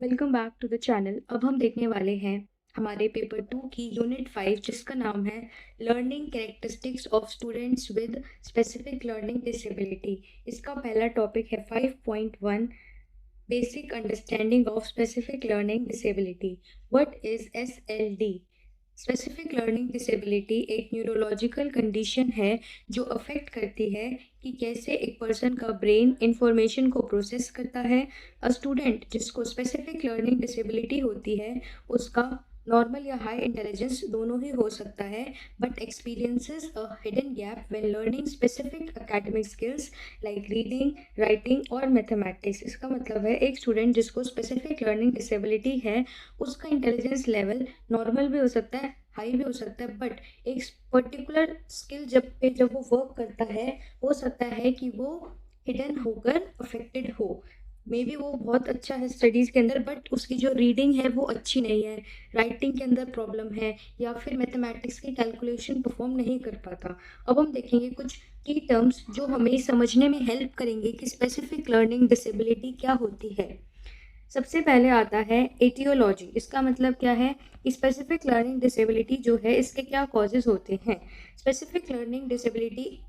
Welcome back to the channel. अब हम देखने वाले हैं हमारे पेपर 2 की यूनिट 5 जिसका नाम है learning characteristics of students with specific learning disability. इसका पहला टॉपिक है 5.1 basic understanding of specific learning disability. What is SLD? Specific learning disability एक न्यूरोलॉजिकल कंडीशन है जो अफेक्ट करती है कि कैसे एक पर्सन का ब्रेन इंफॉर्मेशन को प्रोसेस करता है। अ स्टूडेंट जिसको स्पेसिफिक लर्निंग डिसेबिलिटी होती है उसका नॉर्मल या हाई इंटेलिजेंस दोनों ही हो सकता है, but experiences a hidden gap when learning specific academic skills like reading, writing और मैथमेटिक्स। इसका मतलब है एक स्टूडेंट जिसको स्पेसिफिक लर्निंग डिसेबिलिटी है उसका इंटेलिजेंस लेवल नॉर्मल भी हो सकता है, हाई भी हो सकता है, बट एक पर्टिकुलर स्किल जब वो वर्क करता है हो सकता है कि वो हिडन होकर अफेक्टेड हो। मे बी वो बहुत अच्छा है स्टडीज़ के अंदर बट उसकी जो रीडिंग है वो अच्छी नहीं है, राइटिंग के अंदर प्रॉब्लम है, या फिर मैथमेटिक्स की कैलकुलेशन परफॉर्म नहीं कर पाता। अब हम देखेंगे कुछ की टर्म्स जो हमें समझने में हेल्प करेंगे कि स्पेसिफिक लर्निंग डिसेबिलिटी क्या होती है। सबसे पहले आता है एटियोलॉजी। इसका मतलब क्या है कि स्पेसिफिक लर्निंग डिसेबिलिटी जो है इसके क्या कॉजेज होते हैं। Specific learning disability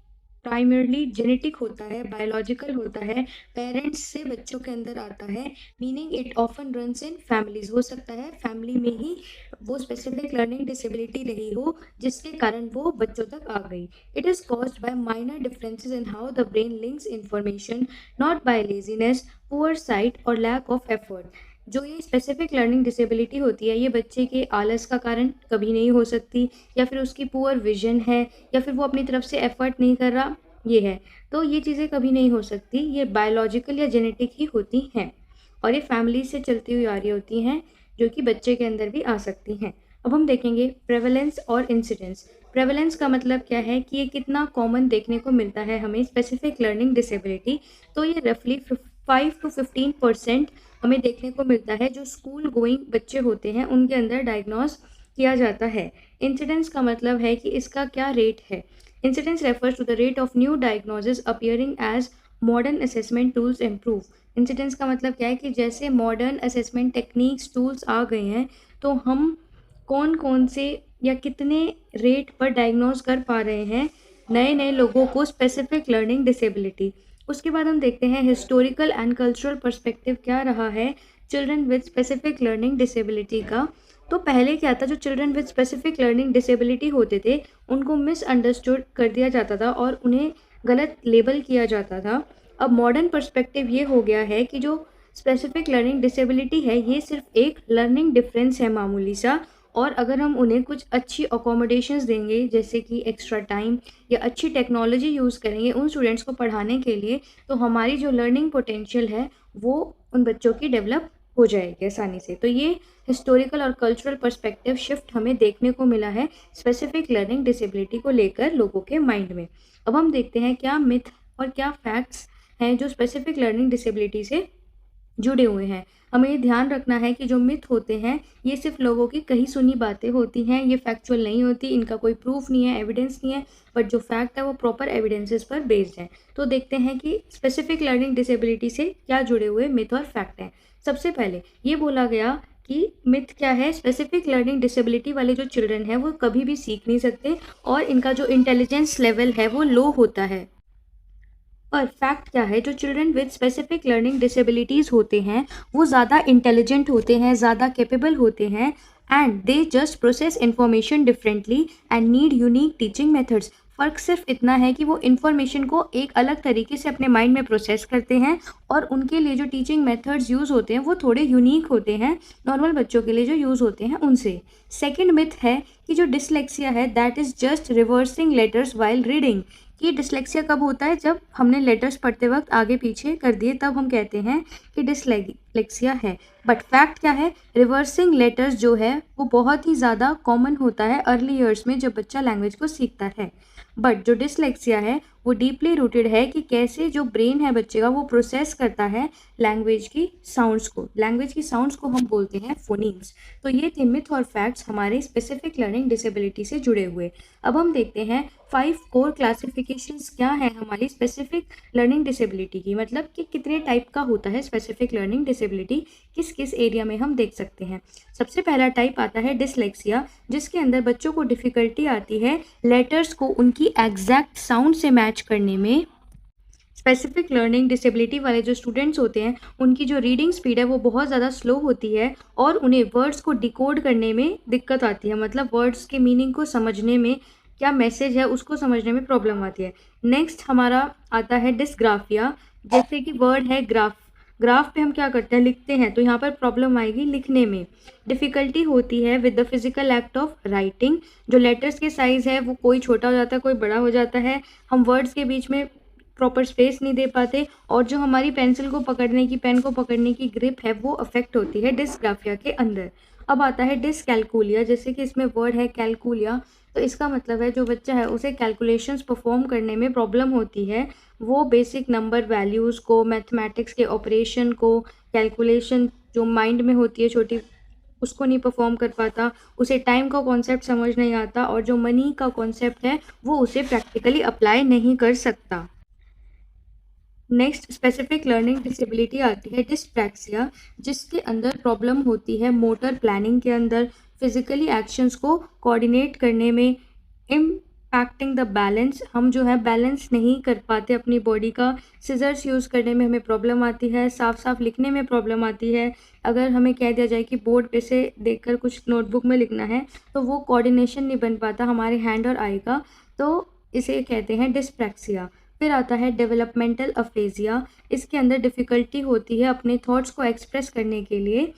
primarily genetic होता है, बायोलॉजिकल होता है, पेरेंट्स से बच्चों के अंदर आता है, meaning it often runs in families. हो सकता है फैमिली में ही वो स्पेसिफिक लर्निंग डिसेबिलिटी रही हो जिसके कारण वो बच्चों तक आ गई। It is caused by minor differences in how the brain links information, not by laziness, poor sight और लैक ऑफ एफर्ट। जो ये स्पेसिफिक लर्निंग डिसेबिलिटी होती है ये बच्चे के आलस का कारण कभी नहीं हो सकती, या फिर उसकी पुअर विजन है, या फिर वो अपनी तरफ से एफर्ट नहीं कर रहा, ये है। तो ये चीज़ें कभी नहीं हो सकती, ये बायोलॉजिकल या जेनेटिक ही होती हैं और ये फैमिली से चलती हुई आ रही होती हैं जो कि बच्चे के अंदर भी आ सकती हैं। अब हम देखेंगे प्रेवलेंस और इंसिडेंस। प्रेवलेंस का मतलब क्या है कि ये कितना कॉमन देखने को मिलता है हमें स्पेसिफिक लर्निंग डिसेबिलिटी। तो ये रफली 5 to 15% हमें देखने को मिलता है जो स्कूल गोइंग बच्चे होते हैं उनके अंदर डायग्नोस किया जाता है। इंसिडेंस का मतलब है कि इसका क्या रेट है। Incidence refers to the rate of new diagnosis appearing as modern assessment tools improve. Incidence का मतलब क्या है कि जैसे मॉडर्न असेसमेंट टेक्निक्स टूल्स आ गए हैं तो हम कौन कौन से या कितने रेट पर डायग्नोज कर पा रहे हैं नए नए लोगों को स्पेसिफिक लर्निंग डिसेबिलिटी। उसके बाद हम देखते हैं हिस्टोरिकल एंड कल्चरल पर्सपेक्टिव क्या रहा है children with specific learning disability का। तो पहले क्या था, जो children with specific learning disability होते थे उनको मिसअंडरस्टूड कर दिया जाता था और उन्हें गलत लेबल किया जाता था। अब मॉडर्न पर्सपेक्टिव ये हो गया है कि जो स्पेसिफिक लर्निंग डिसेबिलिटी है ये सिर्फ एक लर्निंग डिफरेंस है मामूली सा, और अगर हम उन्हें कुछ अच्छी अकोमोडेशंस देंगे जैसे कि एक्स्ट्रा टाइम या अच्छी टेक्नोलॉजी यूज़ करेंगे उन स्टूडेंट्स को पढ़ाने के लिए, तो हमारी जो लर्निंग पोटेंशियल है वो उन बच्चों की डेवलप हो जाएगी आसानी से। तो ये हिस्टोरिकल और कल्चरल पर्सपेक्टिव शिफ्ट हमें देखने को मिला है स्पेसिफिक लर्निंग डिसेबिलिटी को लेकर लोगों के माइंड में। अब हम देखते हैं क्या मिथ और क्या फैक्ट्स हैं जो स्पेसिफिक लर्निंग डिसेबिलिटी से जुड़े हुए हैं। हमें ये ध्यान रखना है कि जो मिथ होते हैं ये सिर्फ लोगों की कही सुनी बातें होती हैं, ये फैक्चुअल नहीं होती, इनका कोई प्रूफ नहीं है, एविडेंस नहीं है, बट जो फैक्ट है वो प्रॉपर एविडेंसेस पर बेस्ड है। तो देखते हैं कि स्पेसिफिक लर्निंग डिसेबिलिटी से क्या जुड़े हुए मिथ और फैक्ट हैं। सबसे पहले ये बोला गया कि मिथ क्या है, स्पेसिफिक लर्निंग डिसेबिलिटी वाले जो चिल्ड्रन हैं वो कभी भी सीख नहीं सकते और इनका जो इंटेलिजेंस लेवल है वो लो होता है। पर फैक्ट क्या है, जो children with specific learning disabilities होते हैं वो ज़्यादा इंटेलिजेंट होते हैं, ज़्यादा कैपेबल होते हैं, and they just process information differently and need unique teaching methods. फ़र्क सिर्फ इतना है कि वो इन्फॉर्मेशन को एक अलग तरीके से अपने माइंड में प्रोसेस करते हैं और उनके लिए जो टीचिंग मेथड्स यूज़ होते हैं वो थोड़े यूनिक होते हैं नॉर्मल बच्चों के लिए जो यूज़ होते हैं उनसे। सेकेंड मिथ है कि जो डिसलेक्सिया है that is just reversing letters while reading. ये डिसलेक्सिया कब होता है, जब हमने लेटर्स पढ़ते वक्त आगे पीछे कर दिए तब हम कहते हैं कि डिसलेक्सिया है। बट फैक्ट क्या है, रिवर्सिंग लेटर्स जो है वो बहुत ही ज़्यादा कॉमन होता है अर्ली ईयर्स में जब बच्चा लैंग्वेज को सीखता है। बट जो डिसलेक्सिया है वो डीपली रूटेड है कि कैसे जो ब्रेन है बच्चे का वो प्रोसेस करता है लैंग्वेज की साउंड्स को। लैंग्वेज की साउंड्स को हम बोलते हैं फोनीम्स। तो ये थे मिथ और फैक्ट्स हमारे स्पेसिफिक लर्निंग डिसेबिलिटी से जुड़े हुए। अब हम देखते हैं 5 कोर क्लासिफिकेशंस क्या है हमारी स्पेसिफिक लर्निंग डिसेबिलिटी की, मतलब कि कितने टाइप का होता है स्पेसिफिक लर्निंग डिसेबिलिटी, किस किस एरिया में हम देख सकते हैं। सबसे पहला टाइप आता है डिसलेक्सिया, जिसके अंदर बच्चों को डिफ़िकल्टी आती है लेटर्स को उनकी एग्जैक्ट साउंड से मैच करने में। स्पेसिफिक लर्निंग डिसेबिलिटी वाले जो स्टूडेंट्स होते हैं उनकी जो रीडिंग स्पीड है वो बहुत ज़्यादा स्लो होती है और उन्हें वर्ड्स को डिकोड करने में दिक्कत आती है, मतलब वर्ड्स के मीनिंग को समझने में, क्या मैसेज है उसको समझने में प्रॉब्लम आती है। नेक्स्ट हमारा आता है डिसग्राफिया, जैसे कि वर्ड है ग्राफ, ग्राफ पे हम क्या करते हैं लिखते हैं, तो यहाँ पर प्रॉब्लम आएगी लिखने में। डिफ़िकल्टी होती है with the physical act of writing, जो लेटर्स के साइज़ है वो कोई छोटा हो जाता है कोई बड़ा हो जाता है, हम वर्ड्स के बीच में प्रॉपर स्पेस नहीं दे पाते और जो हमारी पेंसिल को पकड़ने की, पेन को पकड़ने की ग्रिप है वो अफेक्ट होती है डिसग्राफिया के अंदर। अब आता है डिसकैलकुलिया, जैसे कि इसमें वर्ड है कैलकुलिया, तो इसका मतलब है जो बच्चा है उसे कैलकुलेशंस परफॉर्म करने में प्रॉब्लम होती है, वो बेसिक नंबर वैल्यूज़ को, मैथमेटिक्स के ऑपरेशन को, कैलकुलेशन जो माइंड में होती है छोटी, उसको नहीं परफॉर्म कर पाता, उसे टाइम का कॉन्सेप्ट समझ नहीं आता और जो मनी का कॉन्सेप्ट है वो उसे प्रैक्टिकली अप्लाई नहीं कर सकता। नेक्स्ट स्पेसिफिक लर्निंग डिसेबिलिटी आती है डिस्प्रैक्सिया, जिसके अंदर प्रॉब्लम होती है मोटर प्लानिंग के अंदर, फिजिकली एक्शंस को कोऑर्डिनेट करने में, इम्पैक्टिंग द बैलेंस, हम जो है बैलेंस नहीं कर पाते अपनी बॉडी का, सिजर्स यूज़ करने में हमें प्रॉब्लम आती है, साफ साफ लिखने में प्रॉब्लम आती है, अगर हमें कह दिया जाए कि बोर्ड पे से देखकर कुछ नोटबुक में लिखना है तो वो कोऑर्डिनेशन नहीं बन पाता हमारे हैंड और आई का, तो इसे कहते हैं डिस्प्रैक्सिया। फिर आता है डेवलपमेंटल अफेजिया, इसके अंदर डिफ़िकल्टी होती है अपने थॉट्स को एक्सप्रेस करने के लिए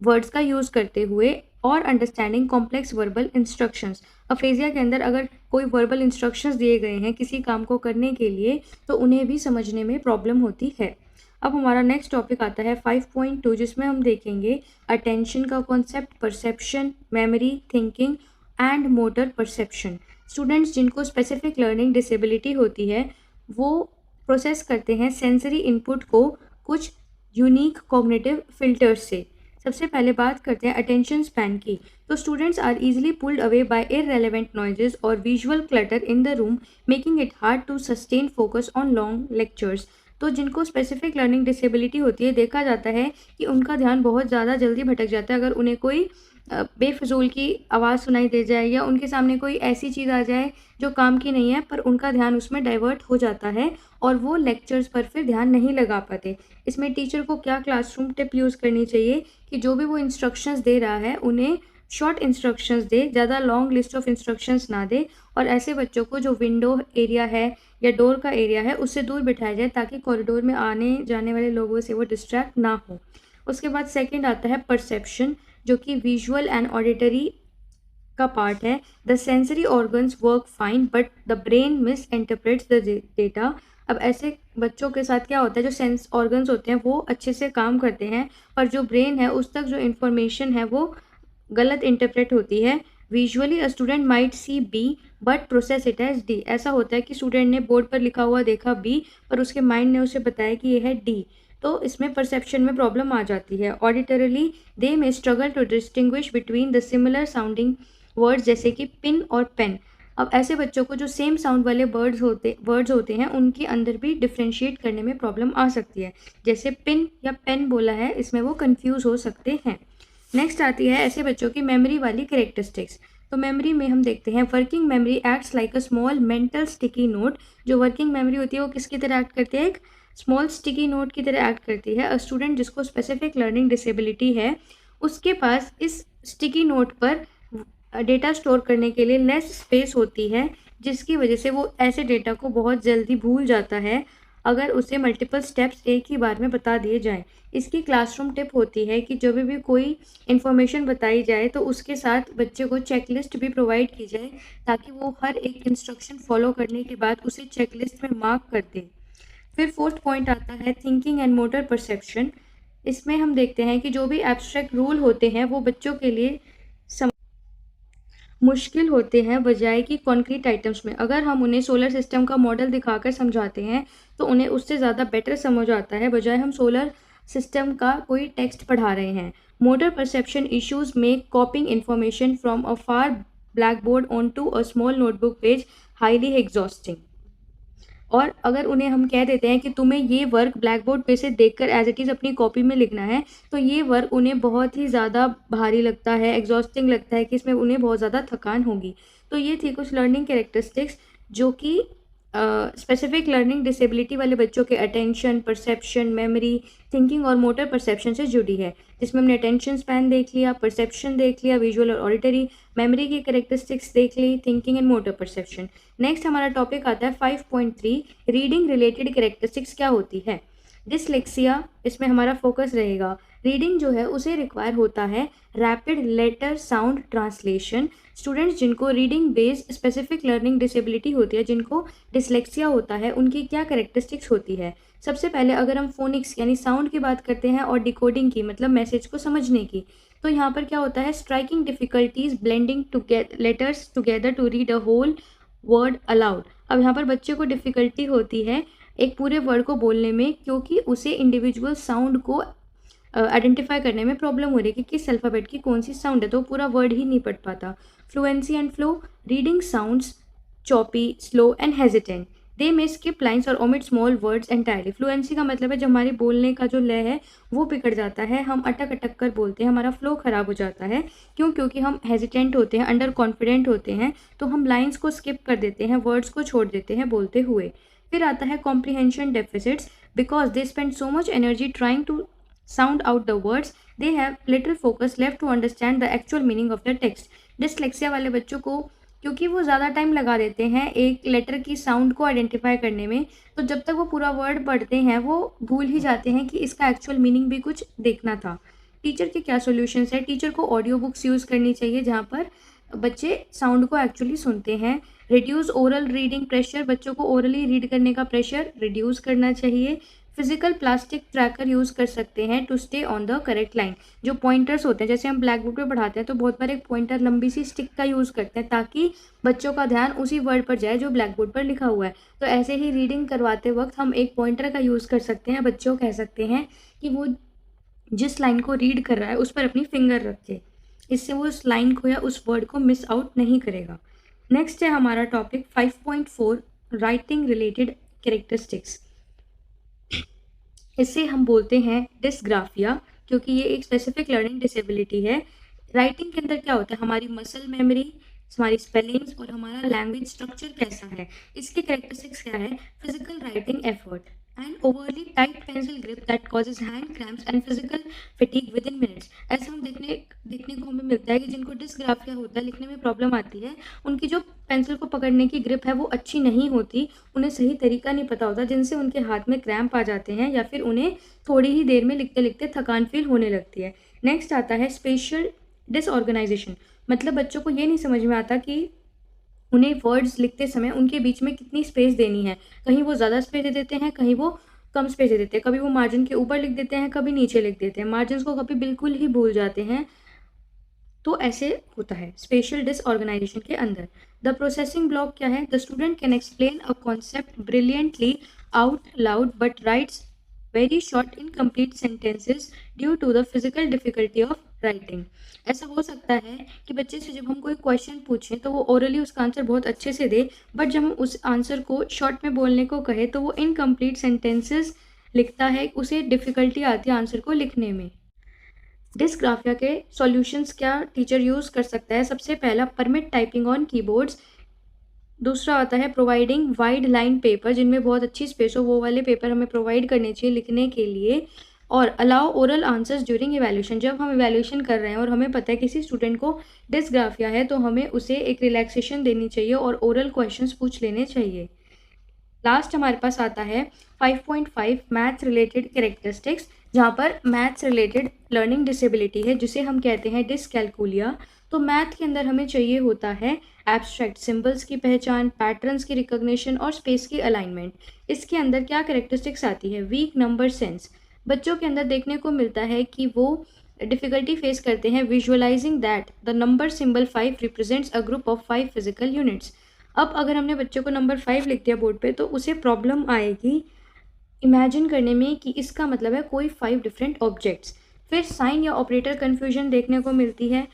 वर्ड्स का यूज़ करते हुए और understanding complex verbal instructions. Aphasia के अंदर अगर कोई वर्बल इंस्ट्रक्शंस दिए गए हैं किसी काम को करने के लिए तो उन्हें भी समझने में प्रॉब्लम होती है। अब हमारा नेक्स्ट टॉपिक आता है 5.2, जिसमें हम देखेंगे अटेंशन का concept, perception, memory, thinking and motor perception. Students जिनको स्पेसिफिक लर्निंग डिसेबिलिटी होती है वो प्रोसेस करते हैं सेंसरी इनपुट को कुछ यूनिक कॉग्निटिव फिल्टर्स से। सबसे पहले बात करते हैं अटेंशन स्पैन की, तो students are easily pulled away by irrelevant noises और visual clutter in the room, making it hard to sustain focus on long lectures. तो जिनको स्पेसिफिक लर्निंग डिसेबिलिटी होती है देखा जाता है कि उनका ध्यान बहुत ज़्यादा जल्दी भटक जाता है, अगर उन्हें कोई बेफिजूल की आवाज़ सुनाई दे जाए या उनके सामने कोई ऐसी चीज़ आ जाए जो काम की नहीं है पर उनका ध्यान उसमें डाइवर्ट हो जाता है और वो लेक्चर्स पर फिर ध्यान नहीं लगा पाते। इसमें टीचर को क्या क्लासरूम टिप यूज़ करनी चाहिए कि जो भी वो इंस्ट्रक्शंस दे रहा है उन्हें शॉर्ट इंस्ट्रक्शंस दे, ज़्यादा लॉन्ग लिस्ट ऑफ इंस्ट्रक्शंस ना दे और ऐसे बच्चों को जो विंडो एरिया है या डोर का एरिया है उससे दूर बिठाया जाए ताकि कॉरिडोर में आने जाने वाले लोगों से वो डिस्ट्रैक्ट ना हो। उसके बाद सेकंड आता है परसेप्शन, जो कि विजुअल एंड ऑडिटरी का पार्ट है। The sensory organs work fine but the brain miss interprets the data. अब ऐसे बच्चों के साथ क्या होता है, जो सेंस ऑर्गन्स होते हैं वो अच्छे से काम करते हैं पर जो ब्रेन है उस तक जो इन्फॉर्मेशन है वो गलत इंटरप्रेट होती है। Visually a student might see B but process it as D. ऐसा होता है कि स्टूडेंट ने बोर्ड पर लिखा हुआ देखा बी पर उसके माइंड ने उसे बताया कि यह है डी, तो इसमें परसेप्शन में प्रॉब्लम आ जाती है। Auditorily they may struggle to distinguish between the similar sounding words जैसे कि पिन और पेन। अब ऐसे बच्चों को जो सेम साउंड वाले वर्ड्स होते हैं उनके अंदर भी डिफ्रेंशिएट करने में प्रॉब्लम आ सकती है, जैसे पिन या पेन बोला है इसमें वो कंफ्यूज हो सकते हैं। नेक्स्ट आती है ऐसे बच्चों की मेमोरी वाली कैरेक्टरिस्टिक्स। तो मेमोरी में हम देखते हैं working memory acts like a small mental sticky note. जो वर्किंग मेमोरी होती है वो किसकी तरह एक्ट करती है, एक स्मॉल स्टिकी नोट की तरह एक्ट करती है। अ स्टूडेंट जिसको स्पेसिफिक लर्निंग डिसेबिलिटी है उसके पास इस स्टिकी नोट पर डेटा स्टोर करने के लिए लेस स्पेस होती है, जिसकी वजह से वो ऐसे डेटा को बहुत जल्दी भूल जाता है अगर उसे मल्टीपल स्टेप्स एक ही बार में बता दिए जाएं। इसकी क्लासरूम टिप होती है कि जब भी कोई इन्फॉर्मेशन बताई जाए तो उसके साथ बच्चे को चेकलिस्ट भी प्रोवाइड की जाए ताकि वो हर एक इंस्ट्रक्शन फॉलो करने के बाद उसे चेकलिस्ट में मार्क कर दे। फिर फोर्थ पॉइंट आता है थिंकिंग एंड मोटर परसेप्शन। इसमें हम देखते हैं कि जो भी एब्स्ट्रैक्ट रूल होते हैं वो बच्चों के लिए मुश्किल होते हैं बजाय कि कॉन्क्रीट आइटम्स में। अगर हम उन्हें सोलर सिस्टम का मॉडल दिखाकर समझाते हैं तो उन्हें उससे ज़्यादा बेटर समझ आता है, बजाय हम सोलर सिस्टम का कोई टेक्स्ट पढ़ा रहे हैं। Motor perception issues make copying information from a far blackboard on to a small notebook page highly exhausting. और अगर उन्हें हम कह देते हैं कि तुम्हें ये वर्क ब्लैक बोर्ड पे से देखकर एज इट इज़ अपनी कॉपी में लिखना है, तो ये वर्क उन्हें बहुत ही ज़्यादा भारी लगता है, एग्जॉस्टिंग लगता है कि इसमें उन्हें बहुत ज़्यादा थकान होगी। तो ये थी कुछ लर्निंग कैरेक्टरिस्टिक्स जो कि स्पेसिफिक लर्निंग डिसेबिलिटी वाले बच्चों के अटेंशन, परसेप्शन, मेमोरी, थिंकिंग और मोटर परसेप्शन से जुड़ी है, जिसमें हमने अटेंशन स्पैन देख लिया, परसेप्शन देख लिया, विजुअल और ऑडिटरी, मेमोरी की कैरेक्टरिस्टिक्स देख ली, thinking and motor perception. Next हमारा टॉपिक आता है 5.3 रीडिंग रिलेटेड कैरेक्टरिस्टिक्स क्या होती है। डिसलेक्सिया, इसमें हमारा फोकस रहेगा। रीडिंग जो है उसे रिक्वायर होता है rapid letter sound translation. Students जिनको reading based specific learning disability होती है, जिनको डिसलेक्सिया होता है, उनकी क्या कैरेक्टरिस्टिक्स होती है। सबसे पहले अगर हम फोनिक्स यानी साउंड की बात करते हैं और डिकोडिंग की मतलब मैसेज को समझने की, तो यहाँ पर क्या होता है, striking difficulties blending letters together to read a whole word aloud. अब यहाँ पर बच्चे को डिफ़िकल्टी होती है एक पूरे वर्ड को बोलने में, क्योंकि उसे इंडिविजुअल साउंड को आइडेंटिफाई करने में प्रॉब्लम हो रही है कि किस अल्फ़ाबेट की कौन सी साउंड है, तो पूरा वर्ड ही नहीं पढ़ पाता। Fluency and flow, reading sounds choppy, slow and hesitant, they may skip lines और omit small words entirely. Fluency का मतलब है जब हमारे बोलने का जो लय है वो बिगड़ जाता है, हम अटक अटक कर बोलते हैं, हमारा फ्लो ख़राब हो जाता है। क्यों? क्योंकि हम हेजिटेंट होते हैं, अंडर कॉन्फिडेंट होते हैं, तो हम लाइन्स को स्किप कर देते हैं, वर्ड्स को छोड़ देते हैं बोलते हुए। फिर आता है comprehension deficits, because they spend so much energy trying to sound out the words, they have little focus left to understand the actual meaning of the text. Dyslexia वाले बच्चों को क्योंकि वो ज़्यादा टाइम लगा देते हैं एक लेटर की साउंड को आइडेंटिफाई करने में, तो जब तक वो पूरा वर्ड पढ़ते हैं वो भूल ही जाते हैं कि इसका एक्चुअल मीनिंग भी कुछ देखना था। टीचर के क्या सॉल्यूशंस है? टीचर को ऑडियो बुक्स यूज़ करनी चाहिए जहाँ पर बच्चे साउंड को एक्चुअली सुनते हैं। रिड्यूस ओरल रीडिंग प्रेशर, बच्चों को ओरली रीड करने का प्रेशर रिड्यूस करना चाहिए। फिजिकल प्लास्टिक ट्रैकर यूज़ कर सकते हैं to stay on the correct line. जो पॉइंटर्स होते हैं, जैसे हम ब्लैक बोर्ड पे पढ़ाते हैं तो बहुत बार एक पॉइंटर लंबी सी स्टिक का यूज़ करते हैं ताकि बच्चों का ध्यान उसी वर्ड पर जाए जो ब्लैक बोर्ड पर लिखा हुआ है। तो ऐसे ही रीडिंग करवाते वक्त हम एक पॉइंटर का यूज़ कर सकते हैं। बच्चों को कह सकते हैं कि वो जिस लाइन को रीड कर रहा है उस पर अपनी फिंगर रखे, इससे वो उस लाइन को या उस वर्ड को मिस आउट नहीं करेगा। नेक्स्ट है हमारा टॉपिक 5.4 राइटिंग रिलेटेड कैरेक्टरिस्टिक्स। इससे हम बोलते हैं डिसग्राफिया, क्योंकि ये एक स्पेसिफिक लर्निंग डिसेबिलिटी है। राइटिंग के अंदर क्या होता है, हमारी मसल मेमोरी, हमारी स्पेलिंग्स और हमारा लैंग्वेज स्ट्रक्चर कैसा है। इसके कैरेक्टरिस्टिक्स क्या है? Physical writing effort and overly tight pencil grip that causes hand cramps and physical fatigue with in minutes. ऐसा हम देखने को हमें मिलता है कि जिनको डिसग्राफिया होता है, लिखने में प्रॉब्लम आती है, उनकी जो पेंसिल को पकड़ने की ग्रिप है वो अच्छी नहीं होती, उन्हें सही तरीका नहीं पता होता, जिनसे उनके हाथ में क्रैम्प आ जाते हैं या फिर उन्हें थोड़ी ही देर में लिखते लिखते थकान फील होने लगती है। नेक्स्ट आता है स्पेशल डिसऑर्गेनाइजेशन, मतलब बच्चों को ये नहीं समझ में आता कि उन्हें वर्ड्स लिखते समय उनके बीच में कितनी स्पेस देनी है। कहीं वो ज़्यादा स्पेस दे देते हैं, कहीं वो कम स्पेस दे देते हैं, कभी वो मार्जिन के ऊपर लिख देते हैं, कभी नीचे लिख देते हैं, मार्जिन को कभी बिल्कुल ही भूल जाते हैं। तो ऐसे होता है स्पेशल डिसऑर्गेनाइजेशन के अंदर। द प्रोसेसिंग ब्लॉक क्या है? The student can explain a concept brilliantly out loud but writes very short incomplete sentences due to the physical difficulty of writing. ऐसा हो सकता है कि बच्चे से जब हम कोई क्वेश्चन पूछें तो वो ओरली उसका आंसर बहुत अच्छे से दे, बट जब हम उस आंसर को शॉर्ट में बोलने को कहे तो वो इनकम्प्लीट सेंटेंसेस लिखता है, उसे डिफ़िकल्टी आती है आंसर को लिखने में। डिसग्राफिया के सॉल्यूशंस क्या टीचर यूज़ कर सकता है? सबसे पहला, परमिट टाइपिंग ऑन कीबोर्ड्स। दूसरा आता है प्रोवाइडिंग वाइड लाइन पेपर, जिनमें बहुत अच्छी स्पेस हो, वो वाले पेपर हमें प्रोवाइड करने चाहिए लिखने के लिए। और allow oral answers during evaluation, जब हम इवैल्यूएशन कर रहे हैं और हमें पता है किसी स्टूडेंट को डिसग्राफिया है तो हमें उसे एक रिलैक्सेशन देनी चाहिए और ओरल क्वेश्चंस पूछ लेने चाहिए। लास्ट हमारे पास आता है 5.5 मैथ्स रिलेटेड कैरेक्टरिस्टिक्स, जहाँ पर मैथ्स रिलेटेड लर्निंग डिसेबिलिटी है जिसे हम कहते हैं डिसकैलकुलिया। तो मैथ के अंदर हमें चाहिए होता है एब्स्ट्रैक्ट सिंबल्स की पहचान, पैटर्न्स की रिकॉग्निशन और स्पेस की अलाइनमेंट। इसके अंदर क्या कैरेक्टरिस्टिक्स आती है? वीक नंबर सेंस, बच्चों के अंदर देखने को मिलता है कि वो डिफ़िकल्टी फेस करते हैं visualising that the number symbol 5 represents a group of 5 physical units. अब अगर हमने बच्चों को नंबर 5 लिख दिया बोर्ड पे तो उसे प्रॉब्लम आएगी इमेजिन करने में कि इसका मतलब है कोई 5 डिफरेंट ऑब्जेक्ट्स। फिर साइन या ऑपरेटर कन्फ्यूजन देखने को मिलती है।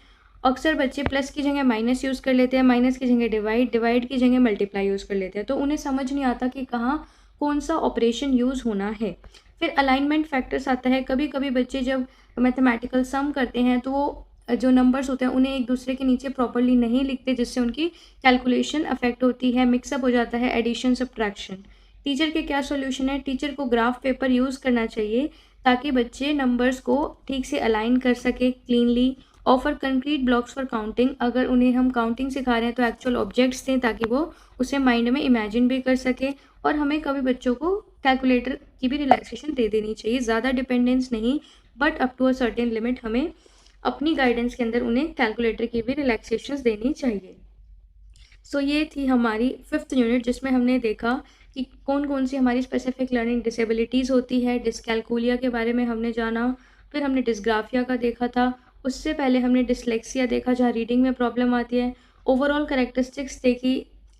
अक्सर बच्चे प्लस की जगह माइनस यूज़ कर लेते हैं, माइनस की जगह डिवाइड, डिवाइड की जगह मल्टीप्लाई यूज़ कर लेते हैं, तो उन्हें समझ नहीं आता कि कहाँ कौन सा ऑपरेशन यूज़ होना है। फिर अलाइनमेंट फैक्टर्स आता है। कभी कभी बच्चे जब मैथमेटिकल सम करते हैं तो वो जो नंबर्स होते हैं उन्हें एक दूसरे के नीचे प्रॉपरली नहीं लिखते, जिससे उनकी कैलकुलेशन अफेक्ट होती है, मिक्सअप हो जाता है, एडिशन सब्ट्रैक्शन। टीचर के क्या सॉल्यूशन है? टीचर को ग्राफ पेपर यूज़ करना चाहिए ताकि बच्चे नंबर्स को ठीक से अलाइन कर सके cleanly. Offer concrete blocks for counting. अगर उन्हें हम काउंटिंग सिखा रहे हैं तो एक्चुअल ऑब्जेक्ट्स दें ताकि वो उसे माइंड में इमेजिन भी कर सके। और हमें कभी बच्चों को कैलकुलेटर की भी रिलैक्सेशन दे देनी चाहिए, ज़्यादा डिपेंडेंस नहीं, but up to a certain limit हमें अपनी गाइडेंस के अंदर उन्हें कैलकुलेटर की भी रिलैक्सेशंस देनी चाहिए। सो ये थी हमारी 5th यूनिट, जिसमें हमने देखा कि कौन कौन सी हमारी स्पेसिफिक लर्निंग डिसेबिलिटीज़ होती है। डिसकैलकुलिया के बारे में हमने जाना, फिर हमने डिस्ग्राफिया का देखा था, उससे पहले हमने डिसलेक्सिया देखा जहाँ रीडिंग में प्रॉब्लम आती है। ओवरऑल कैरेक्टरिस्टिक्स देखी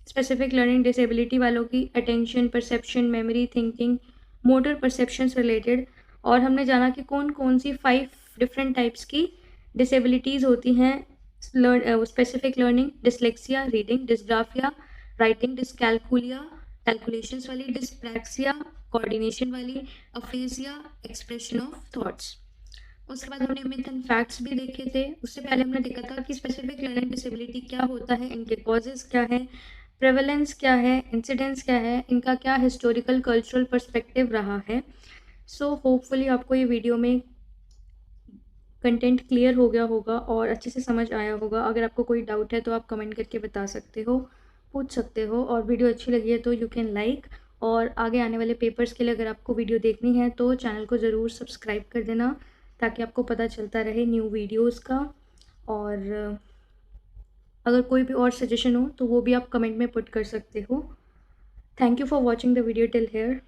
स्पेसिफिक लर्निंग डिसेबिलिटी वालों की, attention, perception, memory, thinking, motor perceptions related. और हमने जाना कि कौन कौन सी 5 डिफरेंट टाइप्स की डिसेबिलिटीज़ होती हैं। Specific learning, dyslexia, reading, dysgraphia, writing, dyscalculia, calculations वाली, डिस्प्रैक्सिया, कोऑर्डिनेशन वाली, अफेजिया, एक्सप्रेशन ऑफ थॉट्स। उसके बाद हमने मिथ एंड फैक्ट्स भी देखे थे। उससे पहले हमने देखा था कि स्पेसिफिक लर्निंग डिसेबिलिटी क्या होता है, इनके कॉजेज़ क्या है, प्रेवलेंस क्या है, इंसिडेंस क्या है, इनका क्या हिस्टोरिकल कल्चरल पर्सपेक्टिव रहा है। सो होपफुली आपको ये वीडियो में कंटेंट क्लियर हो गया होगा और अच्छे से समझ आया होगा। अगर आपको कोई डाउट है तो आप कमेंट करके बता सकते हो, पूछ सकते हो। और वीडियो अच्छी लगी है तो यू कैन लाइक। और आगे आने वाले पेपर्स के लिए अगर आपको वीडियो देखनी है तो चैनल को ज़रूर सब्सक्राइब कर देना ताकि आपको पता चलता रहे न्यू वीडियोज़ का। और अगर कोई भी और सजेशन हो तो वो भी आप कमेंट में पुट कर सकते हो। Thank you for watching the video till here.